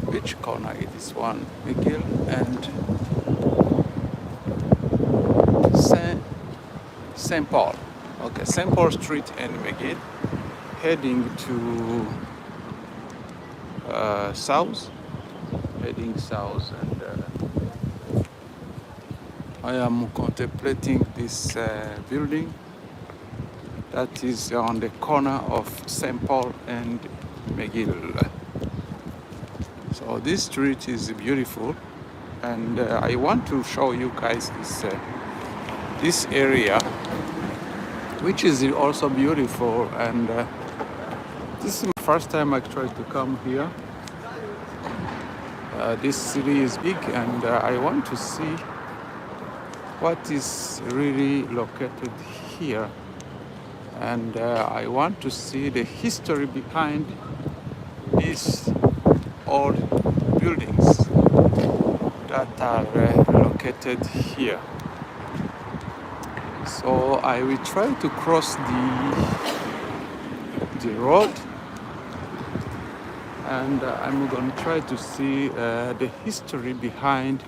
which corner it is one? McGill and St. Paul. Okay, St. Paul Street and McGill, heading to south, and I am contemplating this building that is on the corner of St. Paul and McGill. So this street is beautiful, and I want to show you guys this area, which is also beautiful. And this is my first time I tried to come here. This city is big, and I want to see what is really located here. And I want to see the history behind these old buildings that are located here. So I will try to cross the road, and I'm going to try to see the history behind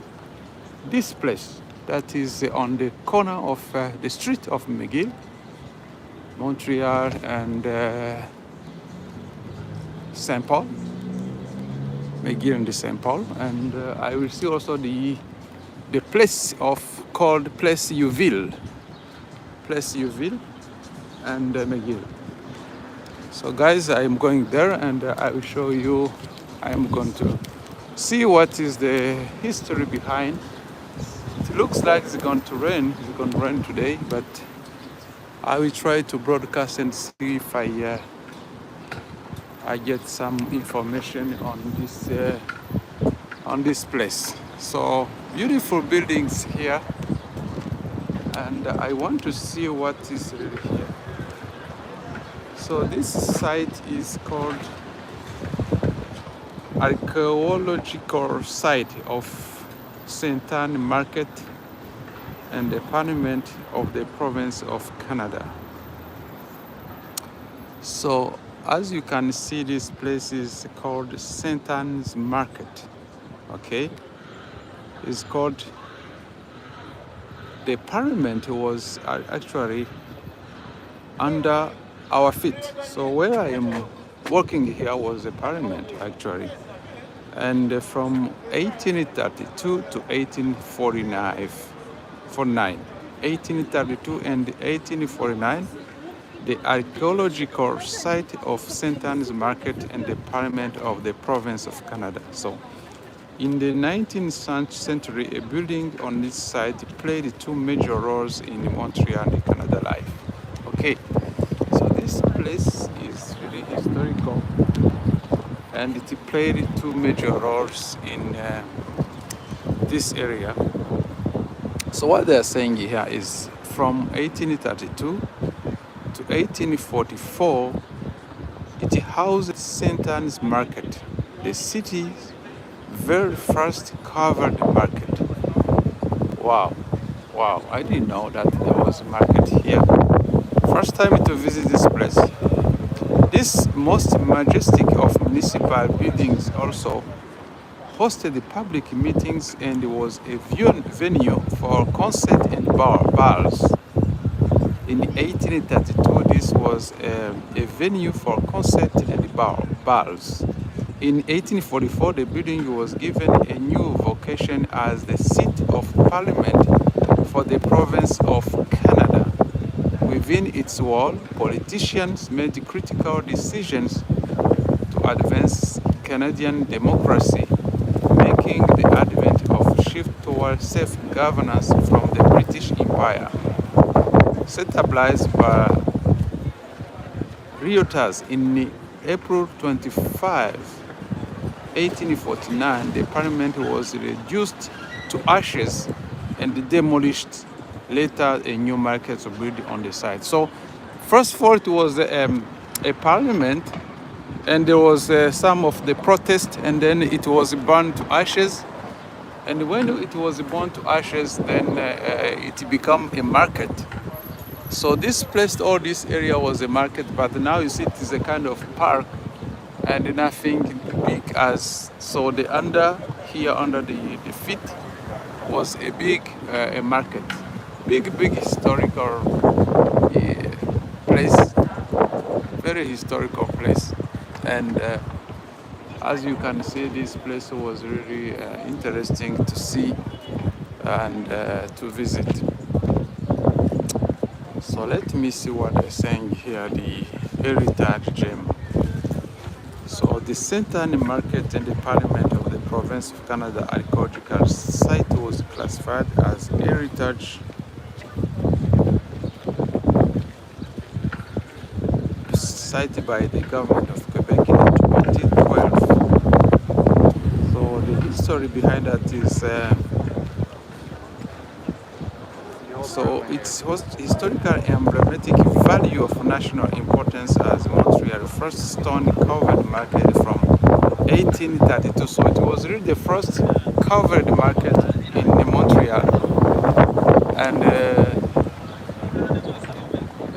this place that is on the corner of the street of McGill, Montreal, and St. Paul. McGill and the St. Paul, and I will see also the place called Place Youville, and McGill. So guys, I am going there, and I will show you. I am going to see what is the history behind. It looks like it's going to rain. It's going to rain today, but I will try to broadcast and see if I get some information on this place. So beautiful buildings here, and I want to see what is really here. So this site is called archaeological site of Saint Anne Market and the Parliament of the province of Canada. So as you can see, this place is called Saint Anne's Market. Okay, it's called, the Parliament was actually under our feet. So where I am working here was the Parliament actually, and from 1832 to 1832 and 1849, the archaeological site of Saint Anne's Market and the Parliament of the province of Canada. So in the 19th century, a building on this site played two major roles in Montreal and Canada life. Okay, so this place is really historical, and it played two major roles in this area. So what they are saying here is from 1832 to 1844, it housed Saint Anne's Market, the city's very first covered market. Wow, I didn't know that there was a market here. First time to visit this place. This most majestic of municipal buildings also hosted the public meetings and was a venue for concert and bars. In 1832, this was a venue for concert and bars. In 1844, the building was given a new vocation as the seat of Parliament for the province of Canada. Within its wall, politicians made critical decisions to advance Canadian democracy, making the advent of shift towards self-governance from the British Empire. Established by rioters in April 25, 1849, the Parliament was reduced to ashes and demolished. Later, a new market was built on the site. So, first of all, it was a Parliament, and there was some of the protest, and then it was burned to ashes. And when it was burned to ashes, then it became a market. So this place, all this area was a market, but now you see it is a kind of park and nothing big as, so the under here under the feet was a big a market, big historical place, very historical place. And as you can see, this place was really interesting to see and to visit. So let me see what they're saying here, the heritage gem. So the Center and Market and the Parliament of the Province of Canada Archaeological Site was classified as heritage site by the government of Quebec in 2012. So the history behind that is so its historical emblematic value of national importance as Montreal first stone-covered market from 1832. So it was really the first covered market in Montreal, and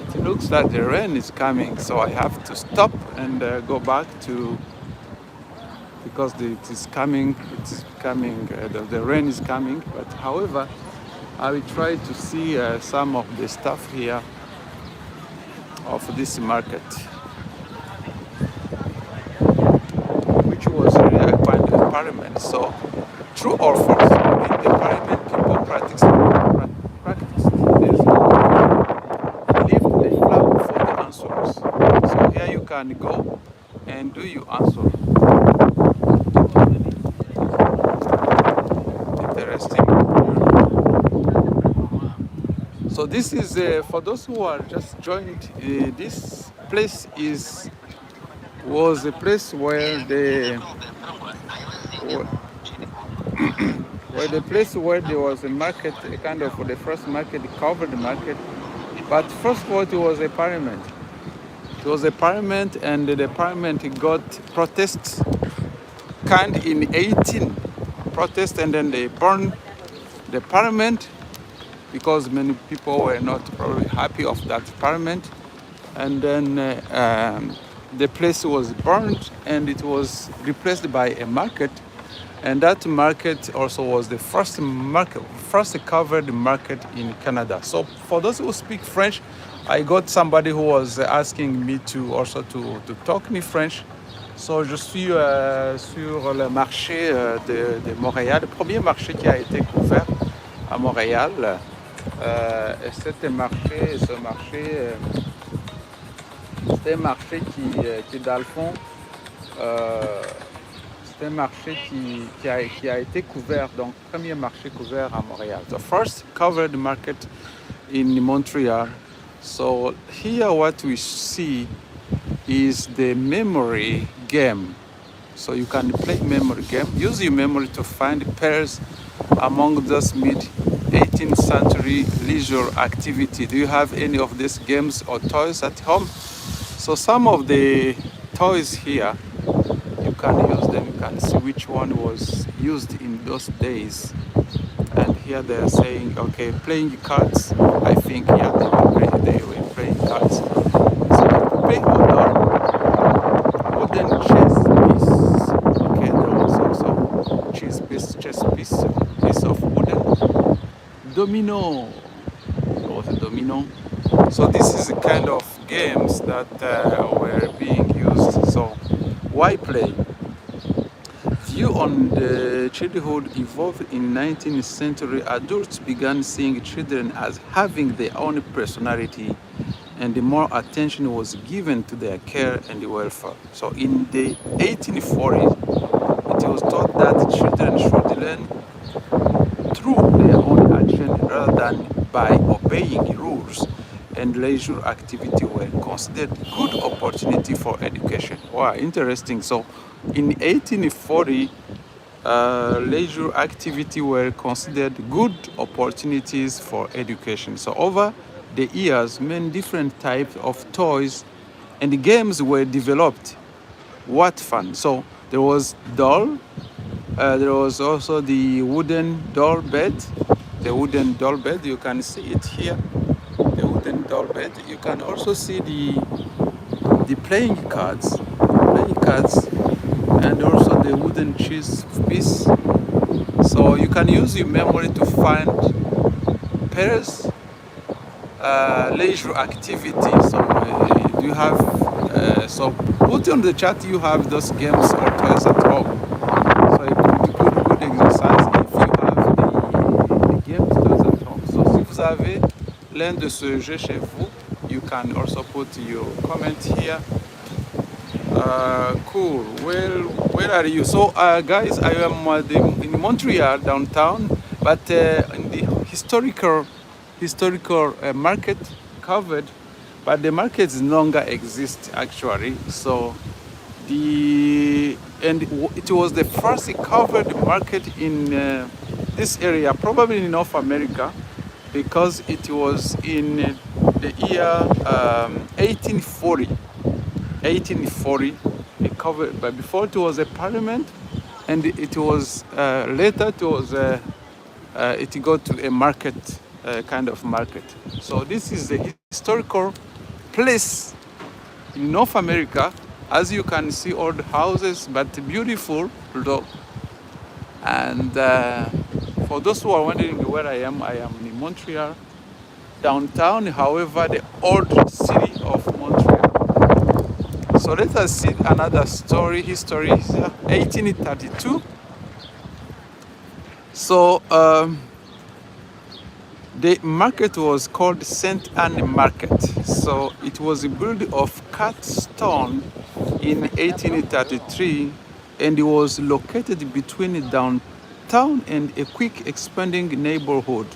it looks like the rain is coming, so I have to stop and go back to, because it is coming. The rain is coming, but however, I will try to see some of the stuff here of this market, which was really quite a parliament. So, true or false? In the parliament, people practice this. Leave the flag for the answers. So here you can go and do your answer. Interesting. So this is for those who are just joined. This place was a place where where there was a market, a kind of the first market, covered market. But first of all, it was a parliament. It was a parliament, and the parliament got protests kind in 18 protests, and then they burned the parliament, because many people were not probably happy of that parliament. And then the place was burned and it was replaced by a market. And that market also was the first covered market in Canada. So for those who speak French, I got somebody who was asking me to also to talk in French. So je suis sur le marché de Montréal, le premier marché qui a été couvert à Montréal. Et c'était un marché qui dans le fond, c'était un marché qui a été couvert, donc premier marché couvert à Montréal. The first covered market in Montreal. So here what we see is the memory game. So you can play memory game. Use your memory to find pairs among those mid-18th century leisure activity. Do you have any of these games or toys at home? So some of the toys here, you can use them. You can see which one was used in those days. And here they are saying, okay, playing cards. I think yeah, they were playing cards. So you play wooden chess piece. Okay, there was also chess piece of wooden. Domino. There was a domino. So this is the kind of games that were being used. So why play? View on the childhood evolved in 19th century. Adults began seeing children as having their own personality, and the more attention was given to their care and welfare. So in the 1840s, it was thought that children should learn through their own action rather than by obeying rules, and leisure activity were considered good opportunity for education. Wow, interesting. So in 1840, leisure activity were considered good opportunities for education. So over the years, many different types of toys and games were developed. What fun. So there was doll, there was also the wooden doll bed. The wooden doll bed, you can see it here. The wooden doll bed. You can also see the playing cards. die cuts and also the wooden cheese piece. So you can use your memory to find pairs, leisure activity. So do you have, so put on the chat you have those games or toys at home. So it could be good exercise if you have the games toys at home. So si vous avez l'un de ce jeu chez vous, you can also put your comment here. Cool. Well, where are you? So, guys, I am in Montreal downtown, but in the historical market covered, but the markets no longer exist actually. So, it was the first covered market in this area, probably in North America, because it was in the year 1840. 1840, it covered, but before it was a parliament, and it was later it got to a market, kind of market. So this is the historical place in North America. As you can see, old houses, but beautiful though. And for those who are wondering where I am in Montreal, downtown, however, the old city of Montreal. So let us see another history, 1832. So the market was called St. Anne Market. So it was built of cut stone in 1833, and it was located between downtown and a quick expanding neighborhood.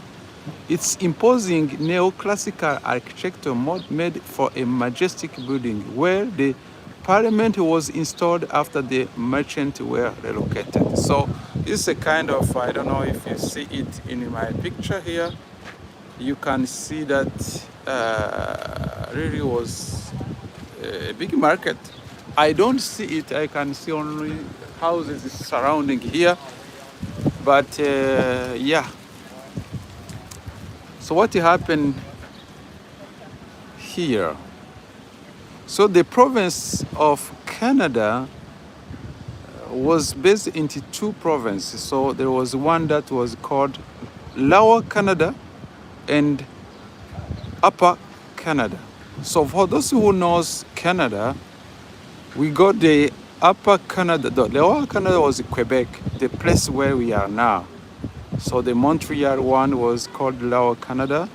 Its imposing neoclassical architecture made for a majestic building where the Parliament was installed after the merchants were relocated. So this is a kind of, I don't know if you see it in my picture here, you can see that really was a big market. I don't see it, I can see only houses surrounding here, but yeah. So what happened here? So the province of Canada was based into two provinces. So there was one that was called Lower Canada and Upper Canada. So for those who knows Canada, we got the Upper Canada. The Lower Canada was Quebec, the place where we are now. So the Montreal one was called Lower Canada,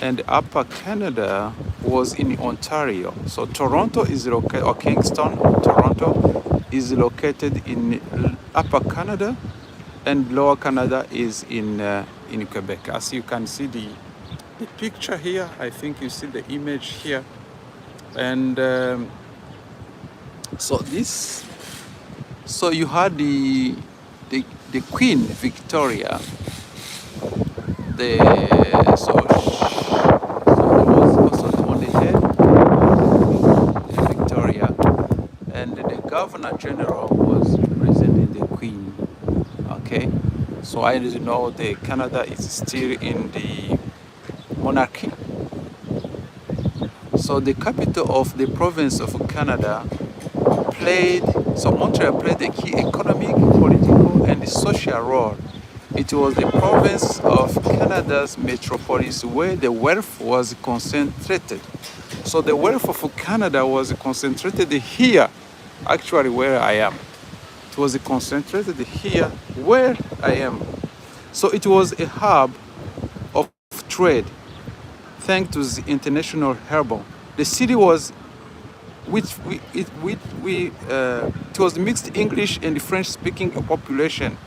and Upper Canada was in Ontario. So Toronto is located, or Kingston, Toronto is located in Upper Canada, and Lower Canada is in Quebec. As you can see the picture here, I think you see the image here, and so you had the Queen Victoria. So there was also on the head Victoria, and the Governor General was representing the Queen. Okay, so I didn't know the Canada is still in the monarchy. So the capital of the province of Canada Montreal played a key economic, political, and social role. It was the province of Canada's metropolis where the wealth was concentrated. So the wealth of Canada was concentrated here, actually where I am. It was concentrated here where I am. So it was a hub of trade, thanks to the international harbor. The city was it was mixed English and French-speaking population,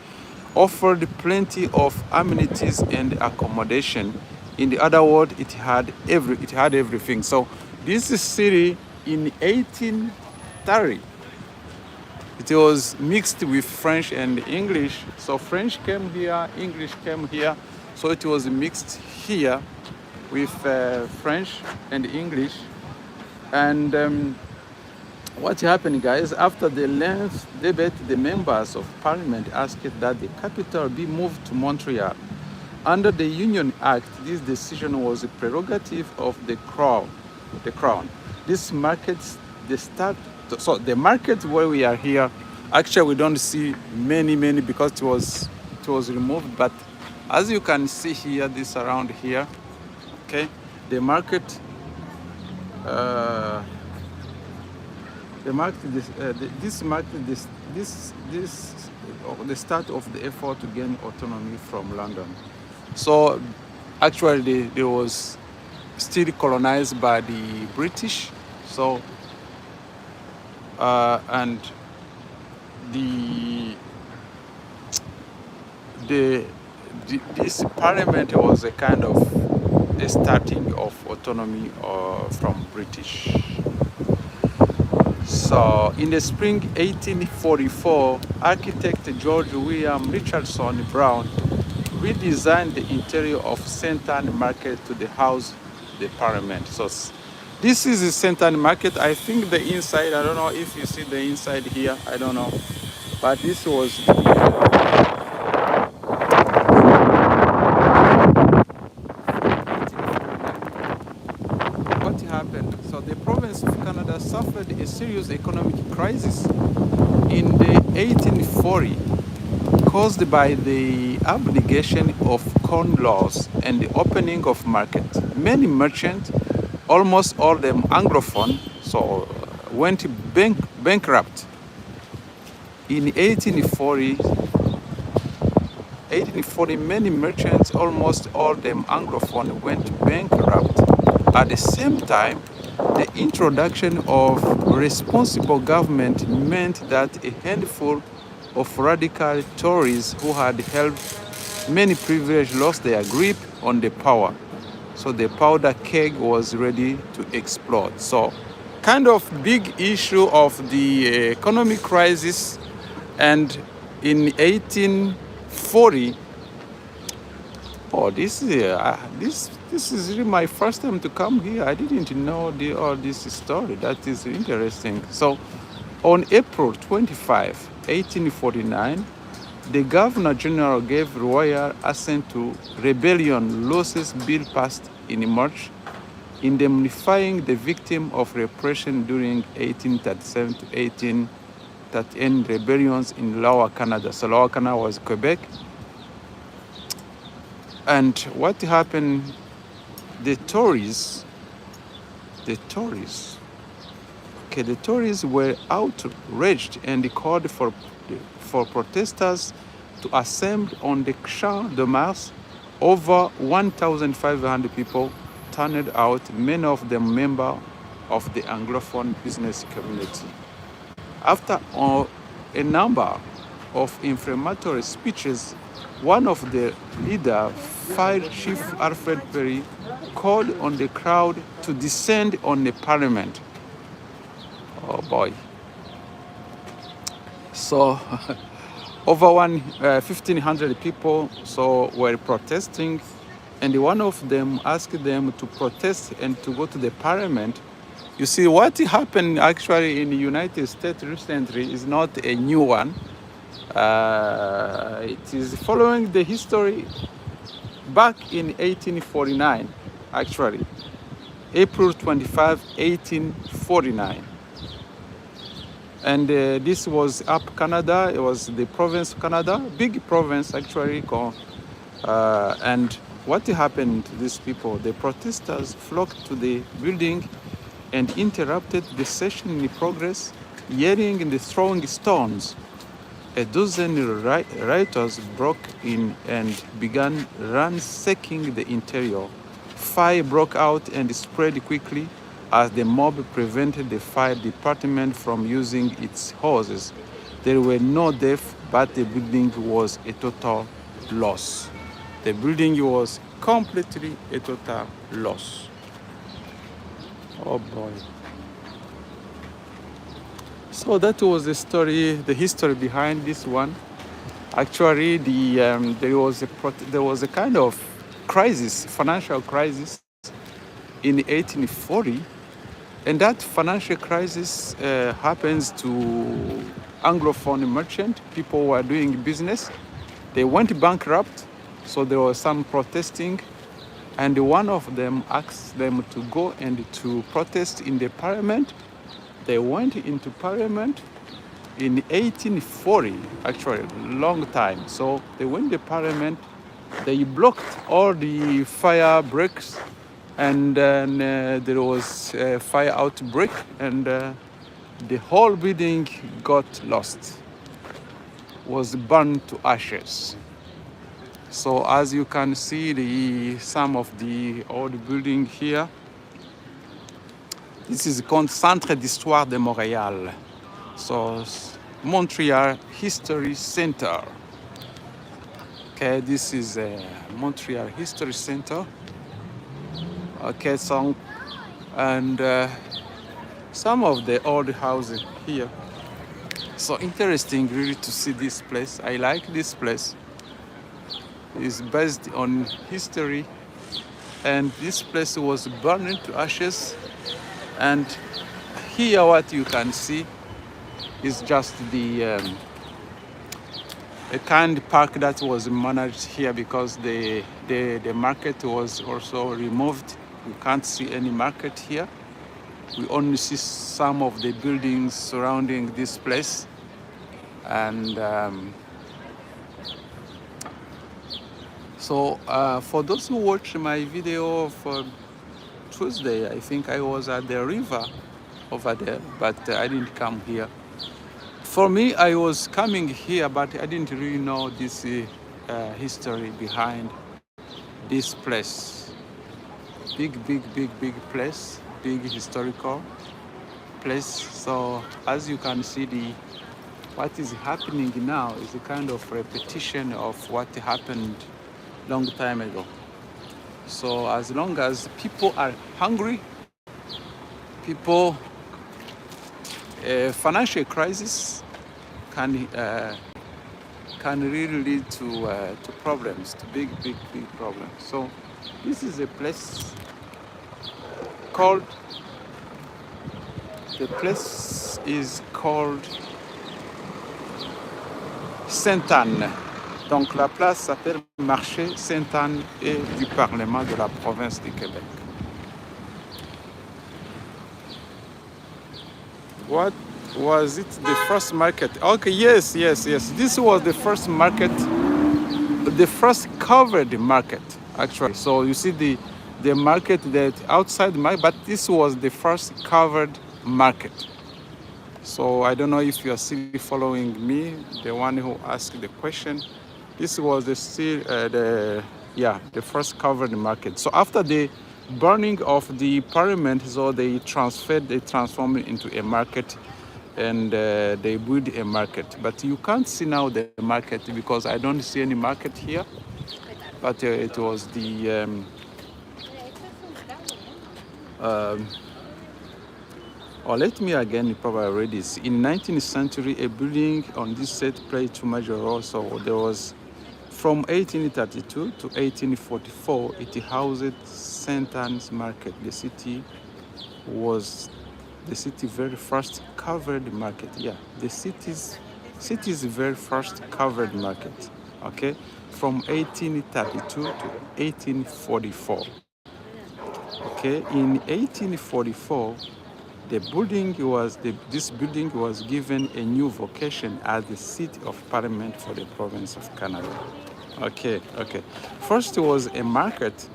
offered plenty of amenities and accommodation. In the other word, it had everything. So this city in 1830, it was mixed with French and English. So French came here, English came here. So it was mixed here with French and English. And what happened, guys, after the length debate, the members of parliament asked that the capital be moved to Montreal. Under the Union Act, this decision was a prerogative of the Crown. This marks the start So the market where we are here, actually we don't see many because it was removed. But as you can see here, this around here, okay, the market, uh, the market, this market, the start of the effort to gain autonomy from London. So actually, they was still colonized by the British. So and the the, this parliament was a kind of a starting of autonomy from British. So in the spring 1844, architect George William Richardson Brown redesigned the interior of St. Anne Market to the house the parliament. So this is the St. Anne Market. I think the inside, I don't know if you see the inside here, I don't know. But this was what happened. So the province of Canada suffered a serious economic crisis in the 1840, caused by the abnegation of corn laws and the opening of market. Many merchants, almost all them Anglophone, so went bankrupt. In 1840, many merchants, almost all them Anglophone, went bankrupt. At the same time, the introduction of responsible government meant that a handful of radical Tories who had held many privileges lost their grip on the power. So the powder keg was ready to explode. So kind of big issue of the economic crisis. And in 1840, oh, this is really my first time to come here. I didn't know all this story. That is interesting. So on April 25, 1849, the Governor General gave royal assent to rebellion losses bill passed in March, indemnifying the victim of repression during 1837 to 1813 rebellions in Lower Canada. So Lower Canada was Quebec. And what happened, the Tories were outraged and called for protesters to assemble on the Champ de Mars. Over 1,500 people turned out, many of them members of the Anglophone business community. After a number of inflammatory speeches, one of the leaders, Fire Chief Alfred Perry, called on the crowd to descend on the parliament. Oh boy. So over 1,500 people were protesting, and one of them asked them to protest and to go to the parliament. You see, what happened actually in the United States recently is not a new one. It is following the history back in 1849, actually. April 25, 1849. And this was up Canada. It was the province of Canada, big province actually. And what happened to these people? The protesters flocked to the building and interrupted the session in progress, yelling and throwing stones. A dozen rioters broke in and began ransacking the interior. Fire broke out and spread quickly as the mob prevented the fire department from using its hoses. There were no deaths, but the building was a total loss. The building was completely a total loss. Oh boy. So that was the story, the history behind this one. Actually, there was a kind of crisis, financial crisis in 1840, and that financial crisis happens to Anglophone merchant. People were doing business. They went bankrupt, so there was some protesting, and one of them asked them to go and to protest in the parliament. They went into parliament in 1840, actually, long time. So they went to parliament, they blocked all the fire breaks, and then there was a fire outbreak, and the whole building got lost, was burned to ashes. So as you can see, some of the old building here, this is called Centre d'Histoire de Montréal. So Montreal History Center. Okay, this is a Montreal History Center. Okay, so and some of the old houses here. So interesting really to see this place. I like this place. It's based on history, and this place was burned to ashes. And here what you can see is just the a kind park that was managed here, because the market was also removed. You can't see any market here. We only see some of the buildings surrounding this place. And so for those who watched my video for Tuesday, I think I was at the river over there, but I didn't come here. For me, I was coming here, but I didn't really know this history behind this place. Big place, big historical place. So as you can see, what is happening now is a kind of repetition of what happened long time ago. So as long as people are hungry, people, financial crisis can really lead to problems, to big problems. So this is a place called, the place is called Sainte-Anne. Donc la place s'appelle Marché Sainte-Anne et du Parlement de la province du Québec. What was it, the first market? Okay, yes. This was the first market, the first covered market, actually. So you see the market that outside market, but this was the first covered market. So I don't know if you are still following me, the one who asked the question. This was the first covered market. So after the burning of the parliament, so they transformed it into a market, and they built a market. But you can't see now the market because I don't see any market here. But it was the let me again probably read this. In 19th century, a building on this set played two major roles. So there was, from 1832 to 1844, it housed Sainte-Anne's Market. The city very first covered market. Yeah, the city's very first covered market. Okay, from 1832 to 1844. Okay, in 1844, this building was given a new vocation as the seat of parliament for the province of Canada. Okay. First, it was a market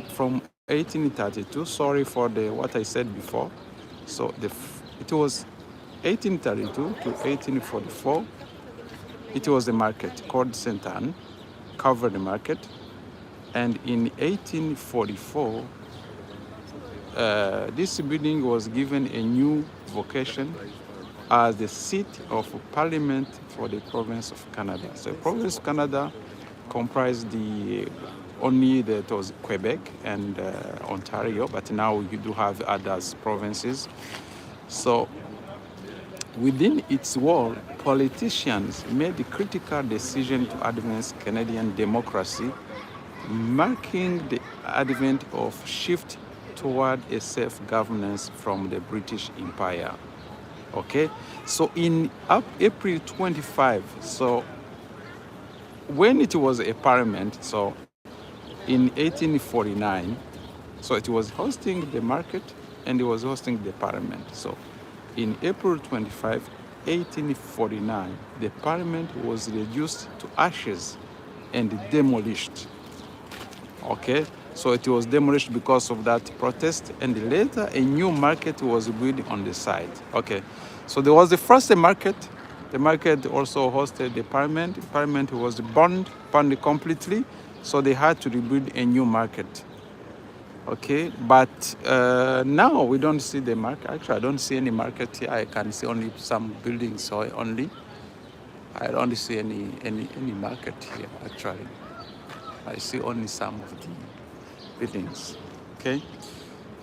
from 1832. Sorry for what I said before. So it was 1832 to 1844. It was a market called Sainte-Anne, covered market, and in 1844. This building was given a new vocation as the seat of parliament for the province of Canada. So the province of Canada comprised only that was Quebec and Ontario, but now you do have other provinces. So within its wall, politicians made the critical decision to advance Canadian democracy, marking the advent of shift toward a self-governance from the British Empire. Okay, so in April 25, so when it was a parliament, so in 1849, so it was hosting the market, and it was hosting the parliament. So in April 25, 1849, the parliament was reduced to ashes and demolished. Okay, so it was demolished because of that protest, and later a new market was built on the site. Okay, so there was the first market. The market also hosted the parliament. The parliament was burned completely, so they had to rebuild a new market. Okay, but now we don't see the market. Actually, I don't see any market here. I can see only some buildings only. I don't see any market here, actually. I see only some of the buildings. Okay,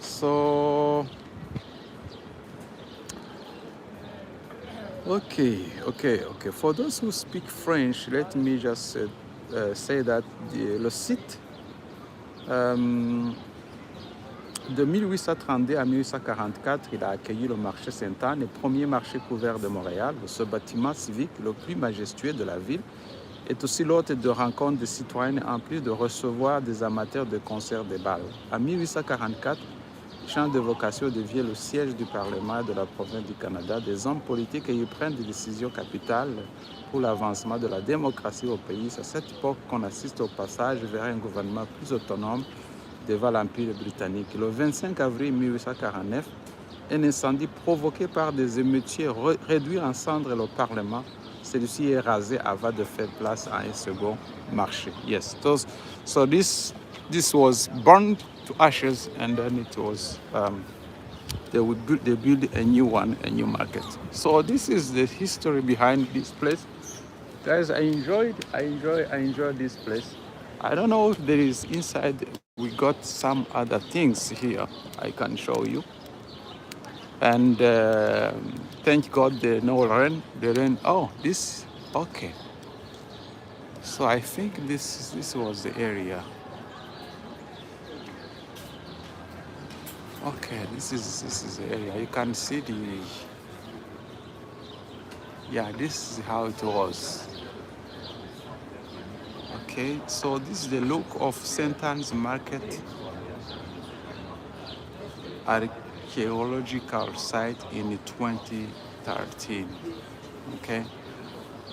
so okay. For those who speak French, let me just say that le site de 1832 à 1844, il a accueilli le marché Sainte-Anne, le premier marché couvert de Montréal. Ce bâtiment civique, le plus majestueux de la ville, est aussi l'hôte de rencontres des citoyens, en plus de recevoir des amateurs de concerts de bal. En 1844, le champ de vocation devient le siège du Parlement de la province du Canada. Des hommes politiques y prennent des décisions capitales pour l'avancement de la démocratie au pays. C'est à cette époque qu'on assiste au passage vers un gouvernement plus autonome devant l'Empire britannique. Le 25 avril 1849, un incendie provoqué par des émeutiers réduit en cendres le Parlement. Celui-ci est rasé avant de faire place à un second marché. Yes, so this was burned to ashes, and then it was they build a new one, a new market. So this is the history behind this place, guys. I enjoy this place. I don't know if there is inside. We got some other things here I can show you. And thank God there no rain. The rain. Oh, this. Okay. So I think this was the area. Okay, this is the area. You can see the. Yeah, this is how it was. Okay, so this is the look of St. Anne's Market archaeological site in 2013. Okay,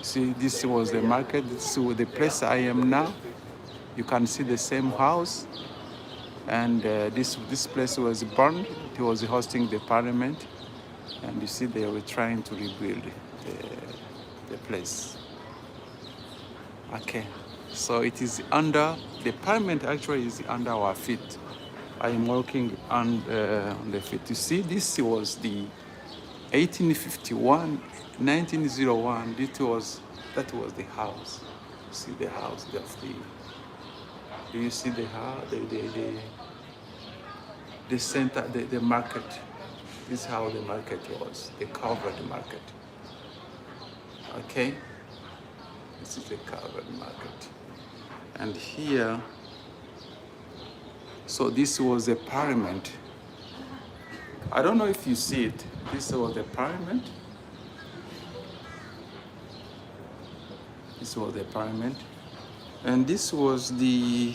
see, this was the market. This is the place I am now. You can see the same house, and this place was burned. It was hosting the parliament, and you see they were trying to rebuild the place. Okay. So it is under, the parliament actually is under our feet. I am walking on the feet. You see, this was the 1851, 1901, that was the house. You see the house, that's the, do you see the house, the center, the market? This is how the market was, the covered market. Okay, this is the covered market. And here, so this was the parliament. I don't know if you see it. This was the parliament. This was the parliament. And this was the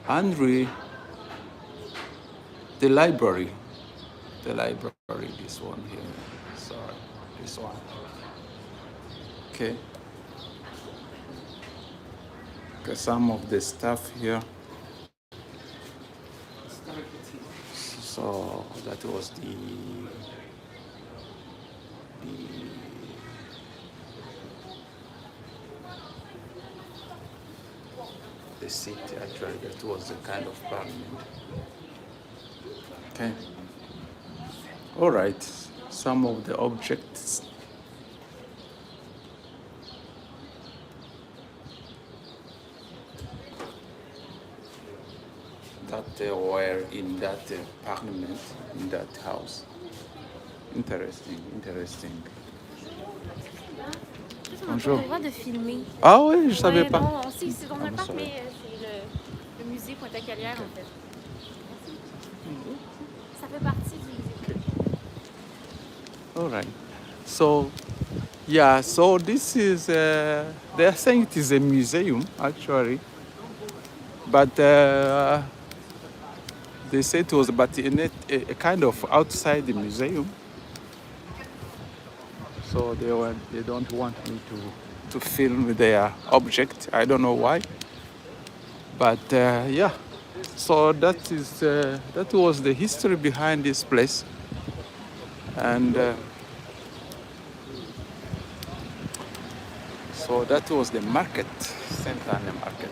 Henry, the library. The library, this one here. Sorry, this one. Okay. Some of the stuff here. So that was the seat, actually. That was the kind of parliament. Okay. All right. Some of the objects. That were in that parliament, in that house. Interesting. Bonjour. On a le droit de filmer. Ah oui, je savais pas. Non, on sait que c'est dans un parc, mais c'est le musée Pointe-à-Calière, en fait. Ça fait partie du musée. All right. So, yeah, so this is, they are saying it is a museum, actually. But They say it was, but in a kind of outside the museum. So they don't want me to film their object. I don't know why, but yeah. So that was the history behind this place, and so that was the market, Saint-Anne market.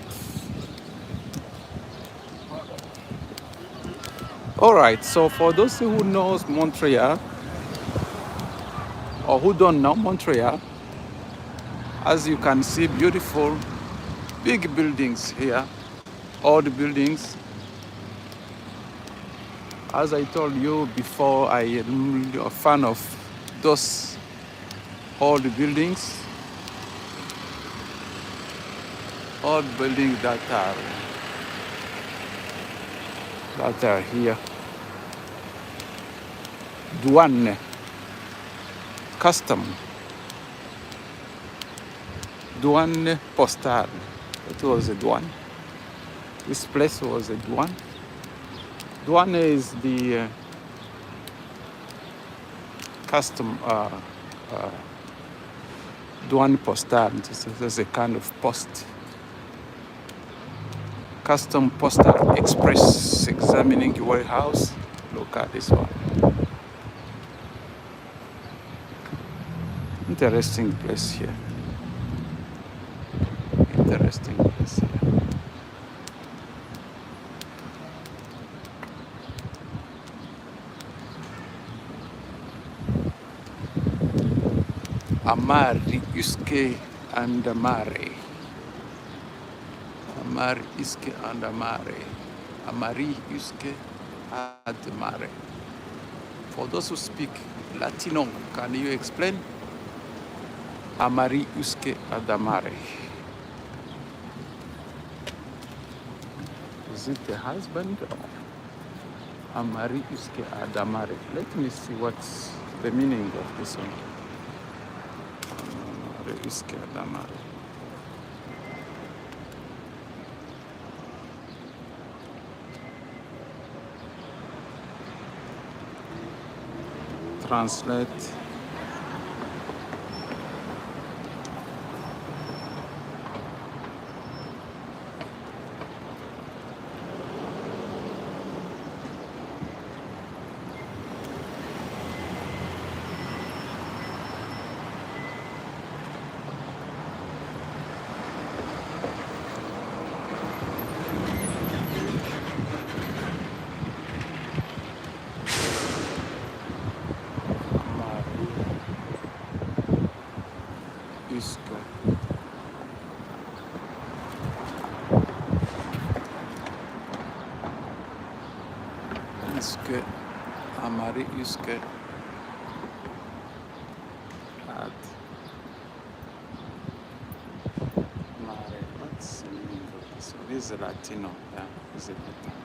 All right. So for those who knows Montreal or who don't know Montreal, as you can see, beautiful big buildings here, all the buildings. As I told you before, I am a fan of those all the buildings that are here. Douane, custom, douane postal. It was a douane. This place was a douane. Douane is the custom douane postal. This is a kind of post. Custom postal express examining warehouse. Look at this one. Interesting place here. Interesting place here. Amari Uske and Amare. Amari Uske and Amare. Amari Uske and Amare. For those who speak Latino, can you explain? Amari Uske and Amare. Is it the husband or Amari Uske and Amare? Let me see what's the meaning of this one. Uske and Amare. Translate. Uske, Amari Uske. At Mare. What's the meaning of this one? This is a Latino. Yeah, is it better?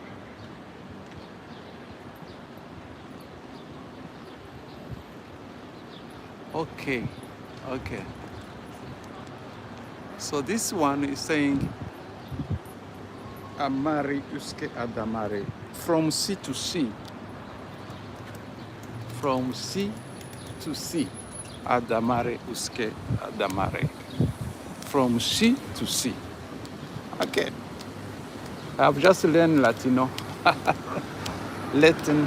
Okay, okay. So this one is saying Amari Uske Adamare. From sea to sea. From sea to sea. Adamare Uske Adamare. From sea to sea. Okay. I've just learned Latino. Latin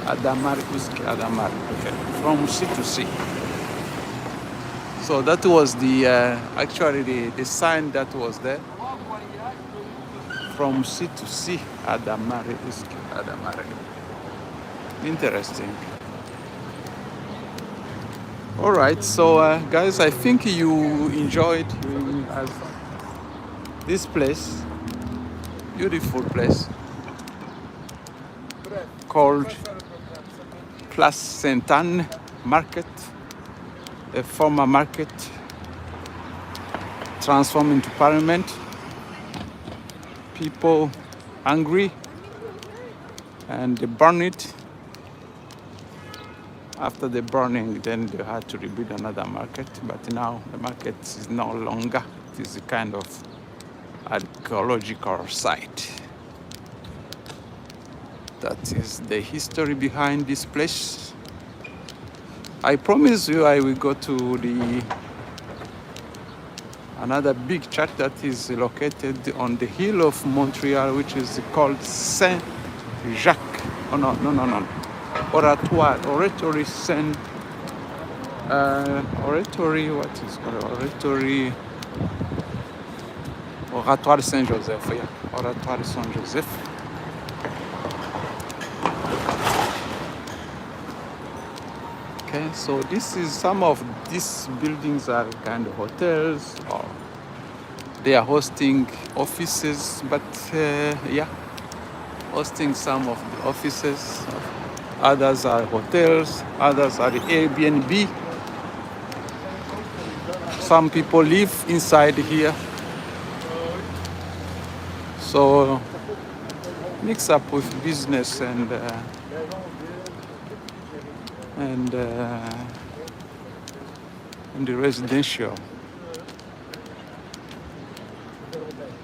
Adamare Uske Adamare. Okay. From sea to sea. So that was the actually the sign that was there. From sea to sea, Adamare Uske Adamare. Interesting. All right, so guys, I think you enjoyed this place, beautiful place called Place Saint-Anne Market, a former market transformed into Parliament. People angry, and they burn it. After the burning, then they had to rebuild another market. But now the market is no longer. It is a kind of archaeological site. That is the history behind this place. I promise you I will go to the another big church that is located on the hill of Montreal, which is called Saint Jacques. Oh no. Oratory Saint Oratory, what is it called? Oratoire Saint Joseph, yeah. Oratoire Saint Joseph. Okay, so this is some of these buildings are kind of hotels, or they are hosting offices, but yeah, hosting some of the offices. Others are hotels, others are the Airbnb. Some people live inside here. So mix up with business and the residential.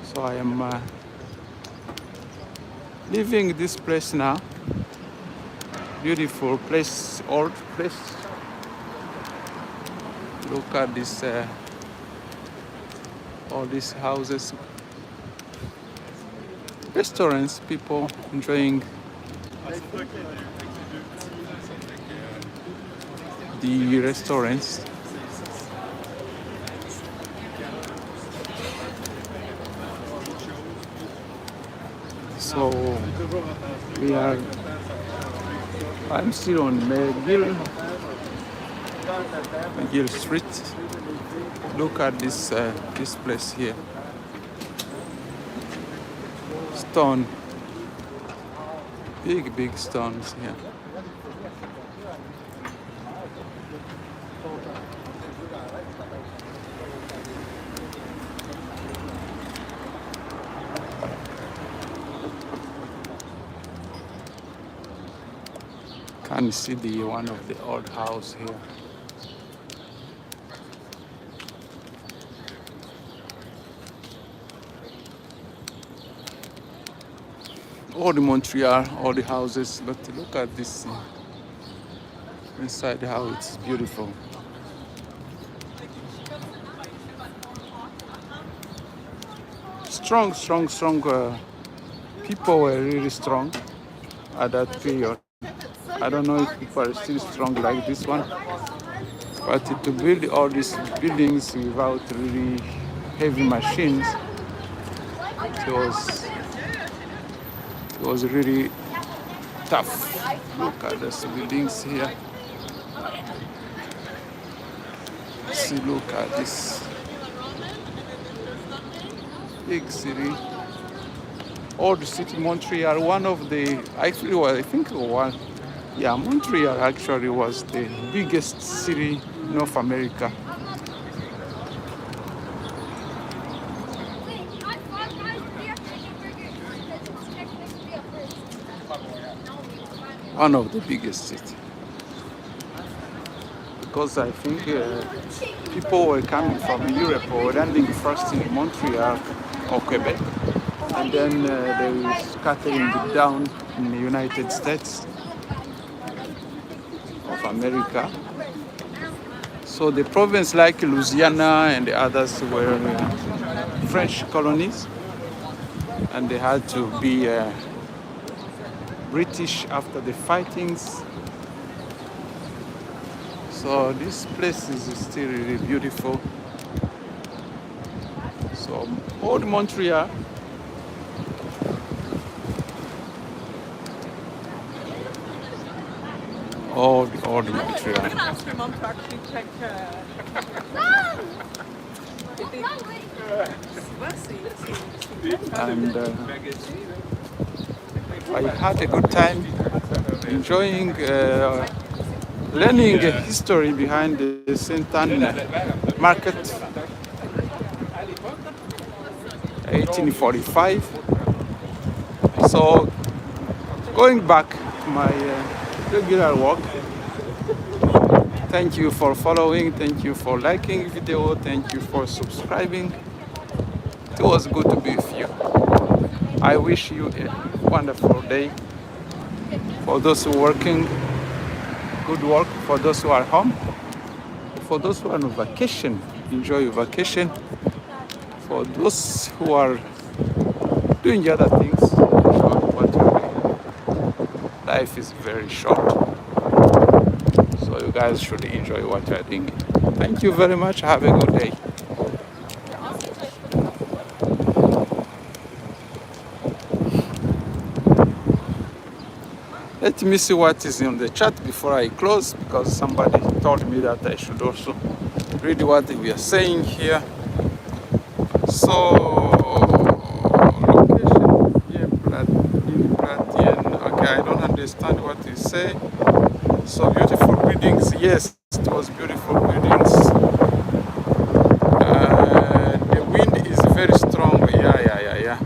So I am leaving this place now. Beautiful place, old place. Look at this, all these houses, restaurants, people enjoying the restaurants. So I'm still on McGill Street. Look at this this place here. Stone, big stones here. Can see the one of the old house here. All the Montreal, all the houses, but look at this inside how it's beautiful. Strong. People were really strong at that period. I don't know if people are still strong like this one, but to build all these buildings without really heavy machines, it was really tough. Look at these buildings here. See, look at this big city. Old city, Montreal, one of the, Montreal actually was the biggest city in North America. One of the biggest cities. Because I think people were coming from Europe or landing first in Montreal or Quebec, and then they were scattering down in the United States of America. So the province like Louisiana and the others were French colonies, and they had to be British after the fightings. So this place is still really beautiful. So old Montreal. Old Montreal. I'm gonna ask your mom to actually check. And I had a good time enjoying, learning history behind the Saint Anne Market, 1845. So going back to my regular work. Thank you for following, thank you for liking the video, thank you for subscribing. It was good to be with you. I wish you a wonderful day. For those who are working, good work. For those who are home, for those who are on vacation, enjoy your vacation. For those who are doing the other things, enjoy what you're doing. Life is very short, so you guys should enjoy what you're doing. Thank you very much. Have a good day. Let me see what is in the chat before I close, because somebody told me that I should also read what we are saying here. So, location, yeah, okay, I don't understand what you say. So, beautiful buildings, yes, it was beautiful buildings. The wind is very strong, yeah.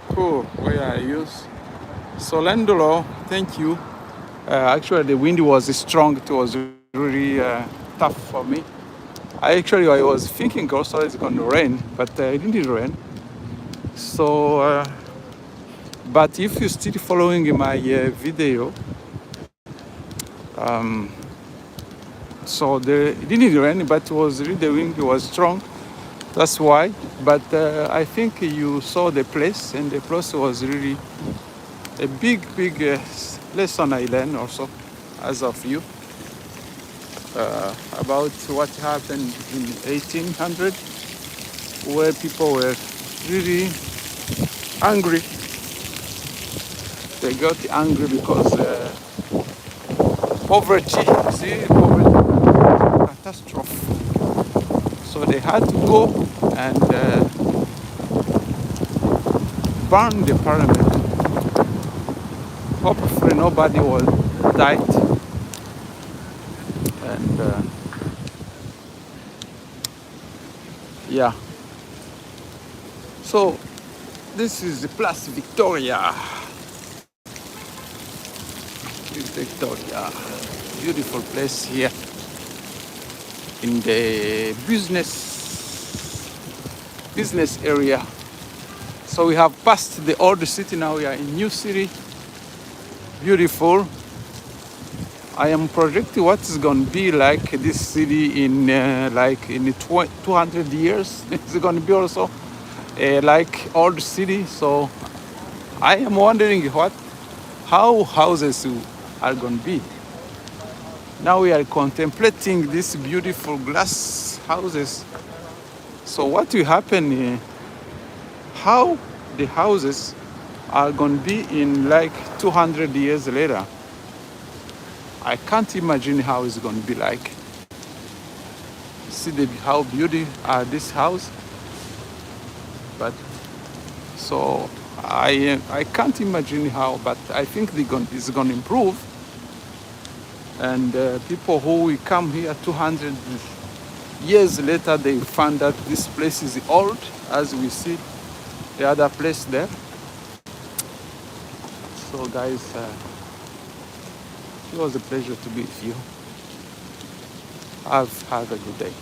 Cool, where are you? So, Landolo, thank you. Actually, the wind was strong. It was really tough for me. I was thinking also it's going to rain, but it didn't rain. So, but if you're still following my video, so it didn't rain, but it was really, the wind was strong. That's why. But I think you saw the place, and the place was really a big place on island also, as of you. About what happened in 1800, where people were really angry. They got angry because poverty, catastrophe. So they had to go and burn the parliament. Hopefully nobody will die. And yeah. So this is the Place Victoria. Victoria, beautiful place here in the business area. So we have passed the old city, now we are in new city. Beautiful. I am projecting what is going to be like this city in 200 years. It's going to be also like old city. So I am wondering how houses are going to be. Now we are contemplating these beautiful glass houses. So what will happen? How the houses are going to be in like 200 years later? I can't imagine how it's going to be like. See how beautiful are this house, but so I can't imagine how. But I think it's going to improve. And people who will come here 200 years later, they find that this place is old, as we see the other place there. So guys, it was a pleasure to be with you. Have a good day.